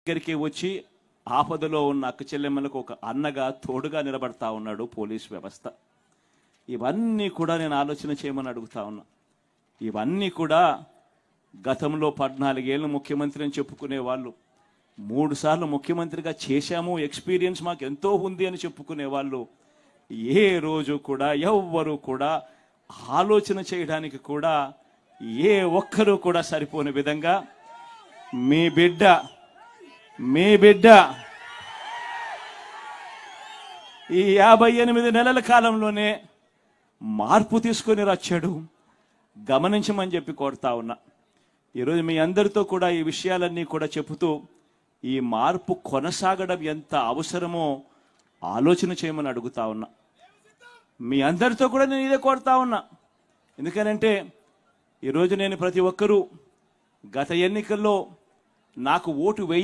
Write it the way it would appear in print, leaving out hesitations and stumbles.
దగ్గరికి వచ్చి ఆపదలో ఉన్న అక్క చెల్లెమ్మలకు ఒక అన్నగా తోడుగా నిలబడతా ఉన్నాడు పోలీస్ వ్యవస్థ. ఇవన్నీ కూడా నేను ఆలోచన చేయమని అడుగుతా ఉన్నా. ఇవన్నీ కూడా గతంలో 14 ఏళ్ళు ముఖ్యమంత్రి అని చెప్పుకునే వాళ్ళు, 3 సార్లు ముఖ్యమంత్రిగా చేశాము, ఎక్స్పీరియన్స్ మాకు ఎంతో ఉంది అని చెప్పుకునే వాళ్ళు ఏ రోజు కూడా ఎవ్వరూ కూడా ఆలోచన చేయడానికి కూడా ఏ ఒక్కరూ కూడా సరిపోని విధంగా మీ బిడ్డ ఈ 58 నెలల కాలంలోనే మార్పు తీసుకొని వచ్చాడు. గమనించమని చెప్పి కోరుతా ఉన్నా. ఈరోజు మీ అందరితో కూడా ఈ విషయాలన్నీ కూడా చెబుతూ ఈ మార్పు కొనసాగడం ఎంత అవసరమో ఆలోచన చేయమని అడుగుతా ఉన్నా. మీ అందరితో కూడా నేను ఇదే కోరుతా ఉన్నా. ఎందుకనంటే ఈరోజు నేను ప్రతి ఒక్కరూ గత ఎన్నికల్లో నాకు ఓటు